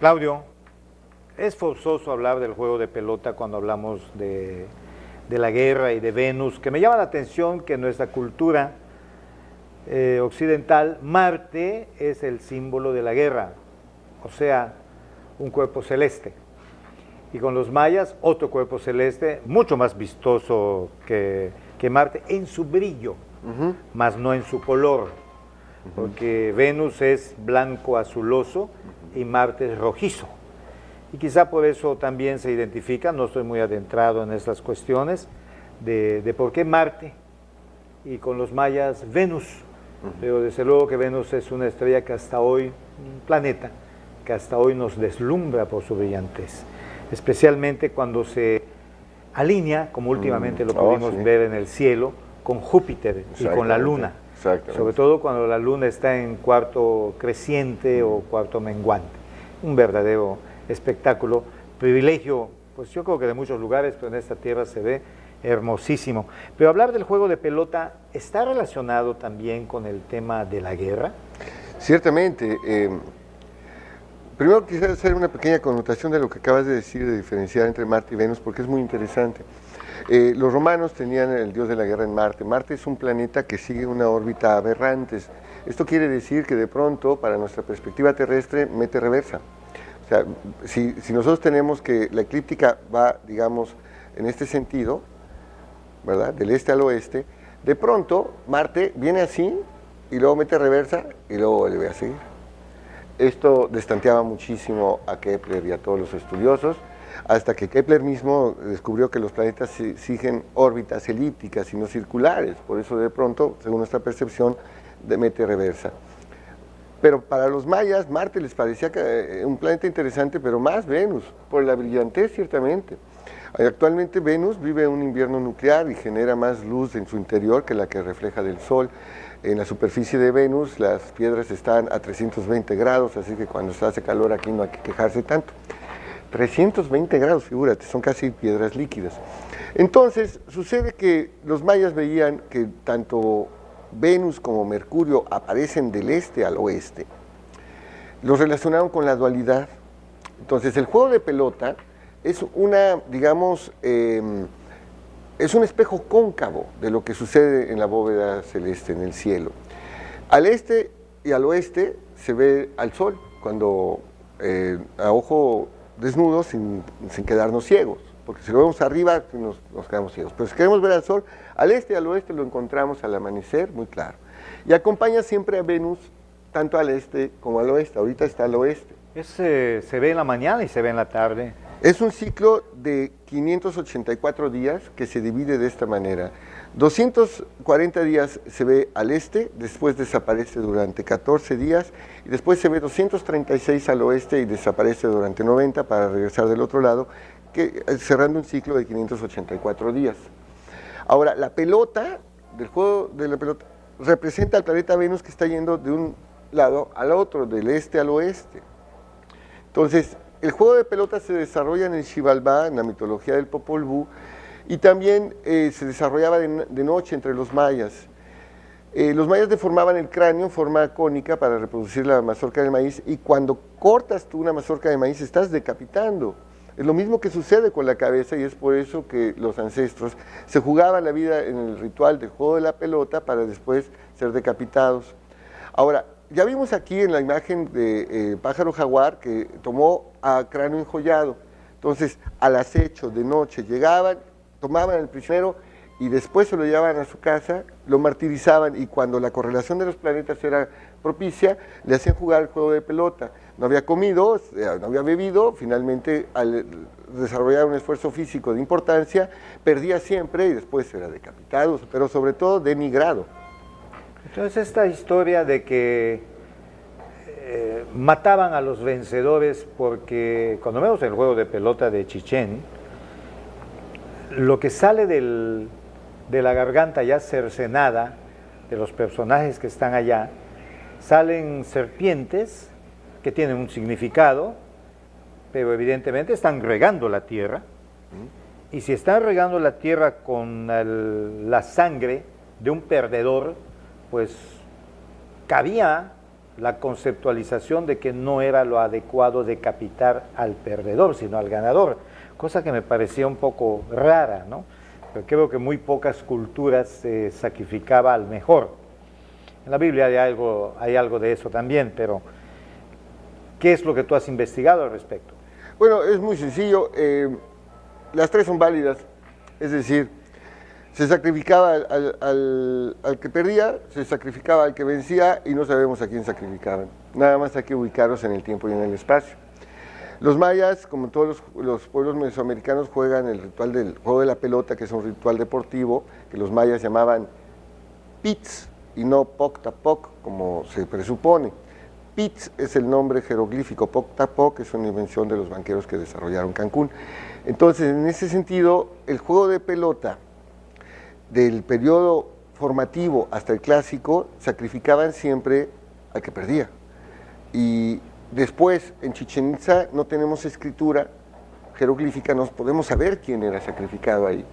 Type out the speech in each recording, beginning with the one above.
Claudio, es forzoso hablar del juego de pelota cuando hablamos de la guerra y de Venus, que me llama la atención que en nuestra cultura occidental, Marte es el símbolo de la guerra, o sea, un cuerpo celeste. Y con los mayas, otro cuerpo celeste, mucho más vistoso que Marte, en su brillo, más no en su color, porque Venus es blanco azuloso y Marte es rojizo. Y quizá por eso también se identifica, no estoy muy adentrado en estas cuestiones, de por qué Marte y con los mayas Venus. Pero desde luego que Venus es una estrella que hasta hoy, un planeta, que hasta hoy nos deslumbra por su brillantez, especialmente cuando se alinea, como últimamente lo pudimos ver en el cielo, con Júpiter y con la Luna, sobre todo cuando la Luna está en cuarto creciente o cuarto menguante. Un verdadero espectáculo, privilegio, pues yo creo que de muchos lugares, pero en esta tierra se ve hermosísimo. Pero hablar del juego de pelota está relacionado también con el tema de la guerra. Ciertamente. Primero quisiera hacer una pequeña connotación de lo que acabas de decir, de diferenciar entre Marte y Venus, porque es muy interesante. Los romanos tenían el dios de la guerra en Marte. Marte es un planeta que sigue una órbita aberrante. Esto quiere decir que de pronto, para nuestra perspectiva terrestre, mete reversa. O sea, si nosotros tenemos que la eclíptica va, digamos, en este sentido, ¿verdad?, del este al oeste, de pronto Marte viene así y luego mete reversa y luego vuelve a seguir. Esto distanteaba muchísimo a Kepler y a todos los estudiosos, hasta que Kepler mismo descubrió que los planetas siguen órbitas elípticas y no circulares, por eso de pronto, según nuestra percepción, mete reversa. Pero para los mayas, Marte les parecía un planeta interesante, pero más Venus, por la brillantez ciertamente. Actualmente Venus vive un invierno nuclear y genera más luz en su interior que la que refleja del Sol. En la superficie de Venus las piedras están a 320 grados, así que cuando se hace calor aquí no hay que quejarse tanto. 320 grados, figúrate, son casi piedras líquidas. Entonces, sucede que los mayas veían que tanto Venus como Mercurio aparecen del este al oeste. Los relacionaron con la dualidad. Entonces, el juego de pelota es una, digamos, es un espejo cóncavo de lo que sucede en la bóveda celeste, en el cielo. Al este y al oeste se ve al sol, cuando a ojo desnudo, sin quedarnos ciegos, porque si lo vemos arriba nos quedamos ciegos. Pero si queremos ver al sol, al este y al oeste lo encontramos al amanecer muy claro. Y acompaña siempre a Venus, tanto al este como al oeste. Ahorita está al oeste. Se ve en la mañana y se ve en la tarde. Es un ciclo de 584 días que se divide de esta manera. 240 días se ve al este, después desaparece durante 14 días, y después se ve 236 al oeste y desaparece durante 90 para regresar del otro lado, cerrando un ciclo de 584 días. Ahora, la pelota, del juego de la pelota, representa al planeta Venus que está yendo de un lado al otro, del este al oeste. Entonces, el juego de pelota se desarrolla en el Xibalbá, en la mitología del Popol Vuh, y también se desarrollaba de noche entre los mayas. Los mayas deformaban el cráneo en forma cónica para reproducir la mazorca del maíz, y cuando cortas tú una mazorca de maíz estás decapitando. Es lo mismo que sucede con la cabeza, y es por eso que los ancestros se jugaban la vida en el ritual del juego de la pelota para después ser decapitados. Ahora, ya vimos aquí en la imagen de pájaro jaguar que tomó a cráneo enjollado. Entonces, al acecho de noche llegaban, tomaban al prisionero y después se lo llevaban a su casa, lo martirizaban, y cuando la correlación de los planetas era propicia, le hacían jugar el juego de pelota. No había comido, no había bebido, finalmente al desarrollar un esfuerzo físico de importancia, perdía siempre y después era decapitado, pero sobre todo denigrado. Entonces esta historia de que mataban a los vencedores, porque cuando vemos el juego de pelota de Chichén, lo que sale de la garganta ya cercenada de los personajes que están allá, salen serpientes que tienen un significado, pero evidentemente están regando la tierra, y si están regando la tierra con la sangre de un perdedor, pues cabía la conceptualización de que no era lo adecuado decapitar al perdedor, sino al ganador, cosa que me parecía un poco rara, ¿no? Pero creo que muy pocas culturas se sacrificaba al mejor. En la Biblia hay algo de eso también, pero ¿qué es lo que tú has investigado al respecto? Bueno, es muy sencillo, las tres son válidas, es decir, se sacrificaba al que perdía, se sacrificaba al que vencía y no sabemos a quién sacrificaban. Nada más hay que ubicarlos en el tiempo y en el espacio. Los mayas, como todos los pueblos mesoamericanos, juegan el ritual del juego de la pelota, que es un ritual deportivo, que los mayas llamaban pits y no poc-tapoc, como se presupone. Pits es el nombre jeroglífico, poc-tapoc es una invención de los banqueros que desarrollaron Cancún. Entonces, en ese sentido, el juego de pelota del periodo formativo hasta el clásico, sacrificaban siempre al que perdía. Y después, en Chichén Itzá, no tenemos escritura jeroglífica, no podemos saber quién era sacrificado ahí.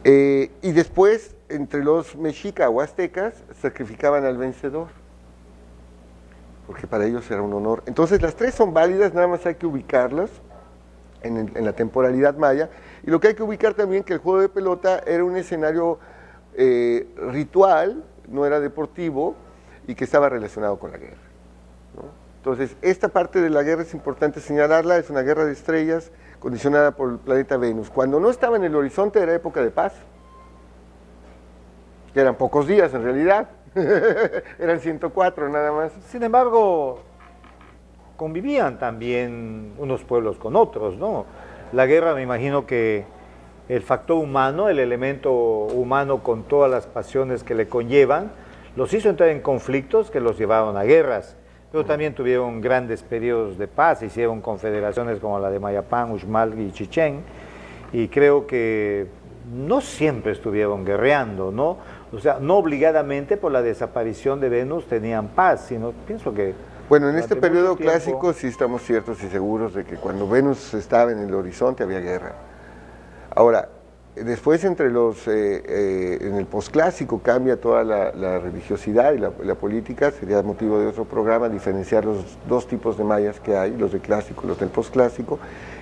Y después, entre los mexica o aztecas, sacrificaban al vencedor, porque para ellos era un honor. Entonces, las tres son válidas, nada más hay que ubicarlas en la temporalidad maya. Y lo que hay que ubicar también que el juego de pelota era un escenario ritual, no era deportivo, y que estaba relacionado con la guerra, ¿no? Entonces, esta parte de la guerra es importante señalarla, es una guerra de estrellas condicionada por el planeta Venus. Cuando no estaba en el horizonte era época de paz, que eran pocos días en realidad, eran 104 nada más. Sin embargo, convivían también unos pueblos con otros, ¿no? La guerra, me imagino que el factor humano, el elemento humano con todas las pasiones que le conllevan, los hizo entrar en conflictos que los llevaron a guerras, pero también tuvieron grandes periodos de paz, hicieron confederaciones como la de Mayapán, Uxmal y Chichén, y creo que no siempre estuvieron guerreando, ¿no? O sea, no obligadamente por la desaparición de Venus tenían paz, sino pienso que... Bueno, en este periodo clásico sí estamos ciertos y seguros de que cuando Venus estaba en el horizonte había guerra. Ahora, después en el posclásico cambia toda la religiosidad y la política, sería motivo de otro programa diferenciar los dos tipos de mayas que hay, los del clásico y los del posclásico.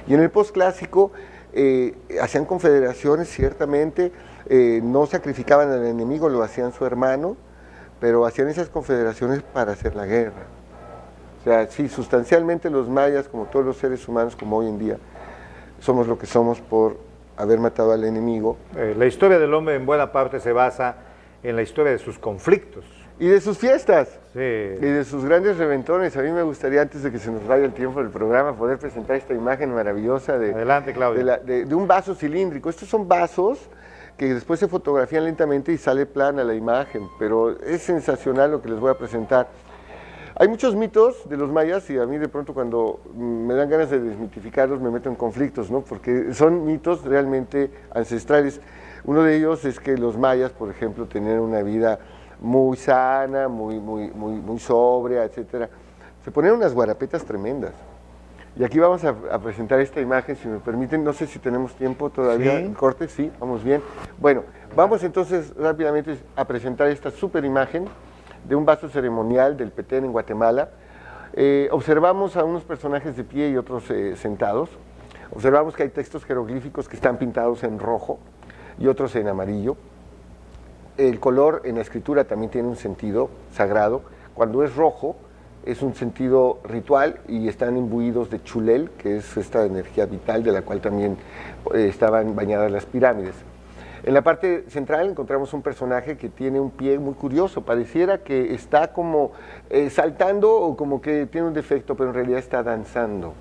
Y en el posclásico hacían confederaciones, ciertamente, no sacrificaban al enemigo, lo hacían su hermano, pero hacían esas confederaciones para hacer la guerra. O sea, sí, sustancialmente los mayas, como todos los seres humanos, como hoy en día, somos lo que somos por haber matado al enemigo. La historia del hombre en buena parte se basa en la historia de sus conflictos. Y de sus fiestas. Sí. Y de sus grandes reventones. A mí me gustaría, antes de que se nos vaya el tiempo del programa, poder presentar esta imagen maravillosa Adelante, Claudio. de un vaso cilíndrico. Estos son vasos que después se fotografían lentamente y sale plana la imagen, pero es sensacional lo que les voy a presentar. Hay muchos mitos de los mayas y a mí de pronto cuando me dan ganas de desmitificarlos me meto en conflictos, ¿no? Porque son mitos realmente ancestrales. Uno de ellos es que los mayas, por ejemplo, tenían una vida muy sana, muy sobria, etcétera. Se ponían unas guarapetas tremendas. Y aquí vamos a presentar esta imagen, si me permiten. No sé si tenemos tiempo todavía. Sí. Corte, sí, vamos bien. Bueno, vamos entonces rápidamente a presentar esta súper imagen de un vaso ceremonial del Petén en Guatemala. Observamos a unos personajes de pie y otros sentados. Observamos que hay textos jeroglíficos que están pintados en rojo y otros en amarillo. El color en la escritura también tiene un sentido sagrado. Cuando es rojo es un sentido ritual y están imbuidos de chulel, que es esta energía vital de la cual también estaban bañadas las pirámides. En la parte central encontramos un personaje que tiene un pie muy curioso, pareciera que está como saltando o como que tiene un defecto, pero en realidad está danzando.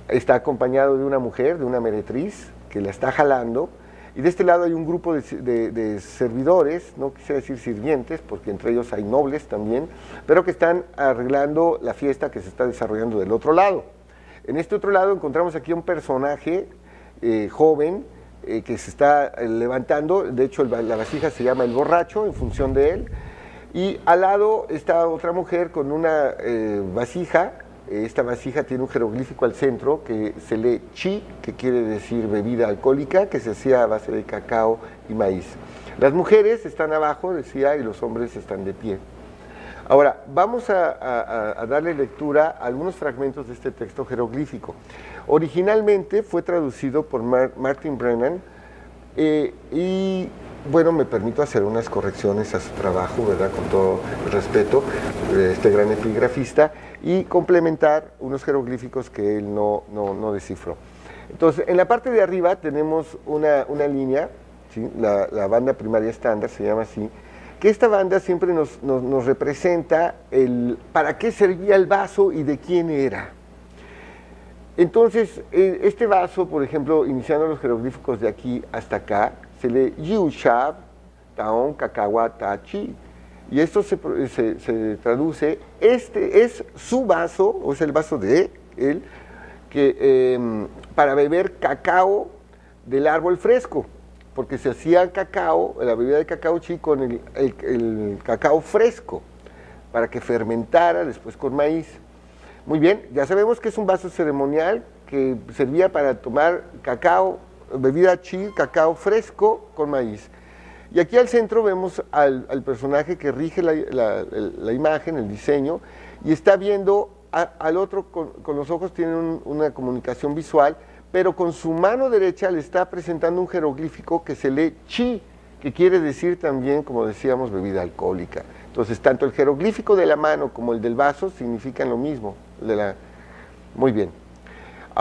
Está acompañado de una mujer, de una meretriz, que la está jalando, y de este lado hay un grupo de servidores, no quisiera decir sirvientes, porque entre ellos hay nobles también, pero que están arreglando la fiesta que se está desarrollando del otro lado. En este otro lado encontramos aquí un personaje joven, que se está levantando, de hecho la vasija se llama el borracho en función de él, y al lado está otra mujer con una vasija. Esta vasija tiene un jeroglífico al centro que se lee chi, que quiere decir bebida alcohólica, que se hacía a base de cacao y maíz. Las mujeres están abajo, decía, y los hombres están de pie. Ahora, vamos a darle lectura a algunos fragmentos de este texto jeroglífico. Originalmente fue traducido por Martin Brennan y, bueno, me permito hacer unas correcciones a su trabajo, ¿verdad? Con todo el respeto de este gran epigrafista, y complementar unos jeroglíficos que él no descifró. Entonces, en la parte de arriba tenemos una línea, ¿sí? La banda primaria estándar se llama así, que esta banda siempre nos representa para qué servía el vaso y de quién era. Entonces, este vaso, por ejemplo, iniciando los jeroglíficos de aquí hasta acá, se lee Yushab, Taon, Kakawa, Tachi. Y esto se traduce, este es su vaso, o es el vaso de él, para beber cacao del árbol fresco, porque se hacía cacao, la bebida de cacao chi con el cacao fresco, para que fermentara después con maíz. Muy bien, ya sabemos que es un vaso ceremonial que servía para tomar cacao, bebida chi, cacao fresco con maíz. Y aquí al centro vemos al personaje que rige la imagen, el diseño, y está viendo al otro con los ojos, tiene una comunicación visual, pero con su mano derecha le está presentando un jeroglífico que se lee chi, que quiere decir también, como decíamos, bebida alcohólica. Entonces, tanto el jeroglífico de la mano como el del vaso significan lo mismo. Muy bien,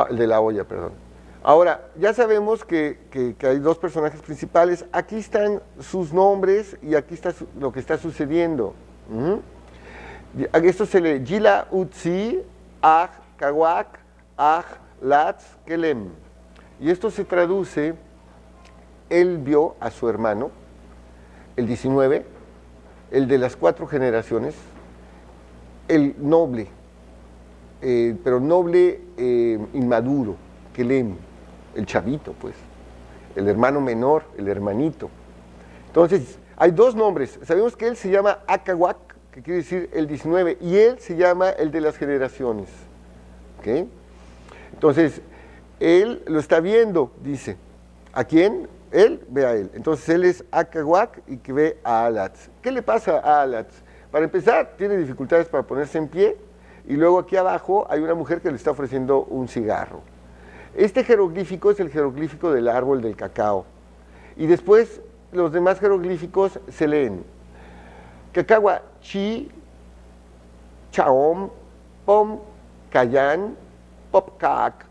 el de la olla, perdón. Ahora, ya sabemos que hay dos personajes principales. Aquí están sus nombres y aquí está lo que está sucediendo. Esto se lee Gila Utsi, Aj, Kawak, Aj, Latz, Kelem. Y esto se traduce, él vio a su hermano, el 19, el de las 4 generaciones, el noble, pero noble inmaduro, Kelem, el chavito, pues, el hermano menor, el hermanito. Entonces, hay 2 nombres. Sabemos que él se llama Akawak, que quiere decir el 19, y él se llama el de las generaciones. ¿Okay? Entonces, él lo está viendo, dice. ¿A quién? Él ve a él. Entonces, él es Akawak y que ve a Alatz. ¿Qué le pasa a Alatz? Para empezar, tiene dificultades para ponerse en pie, y luego aquí abajo hay una mujer que le está ofreciendo un cigarro. Este jeroglífico es el jeroglífico del árbol del cacao. Y después, los demás jeroglíficos se leen. Kakawa chi, chaom, pom, kayan, popkak.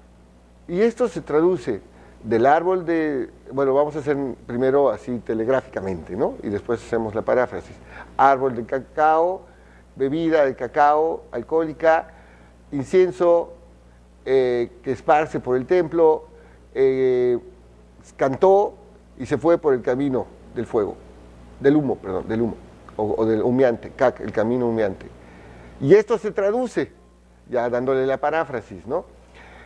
Y esto se traduce del árbol de, bueno, vamos a hacer primero así telegráficamente, ¿no? Y después hacemos la paráfrasis. Árbol de cacao, bebida de cacao alcohólica, incienso que esparce por el templo, cantó y se fue por el camino del fuego, del humo, o del humeante, cac, el camino humeante. Y esto se traduce, ya dándole la paráfrasis, ¿no?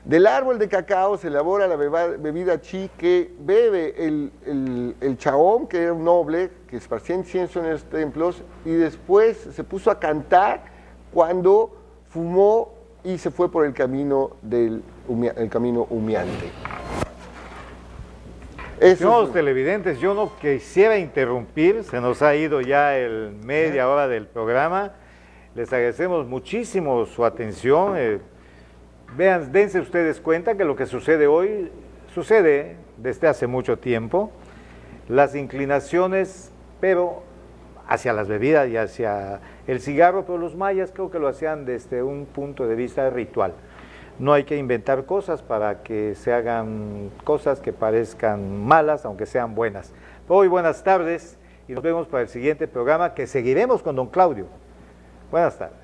Del árbol de cacao se elabora la bebida chi que bebe el chaón, que era un noble, que esparcía incienso en los templos, y después se puso a cantar cuando fumó y se fue por el camino camino humeante. Estimados televidentes, yo no quisiera interrumpir, se nos ha ido ya el media hora del programa. Les agradecemos muchísimo su atención. Vean, dense ustedes cuenta que lo que sucede hoy sucede desde hace mucho tiempo. Las inclinaciones, pero hacia las bebidas y hacia el cigarro, pero los mayas creo que lo hacían desde un punto de vista ritual. No hay que inventar cosas para que se hagan cosas que parezcan malas, aunque sean buenas. Hoy buenas tardes y nos vemos para el siguiente programa que seguiremos con don Claudio. Buenas tardes.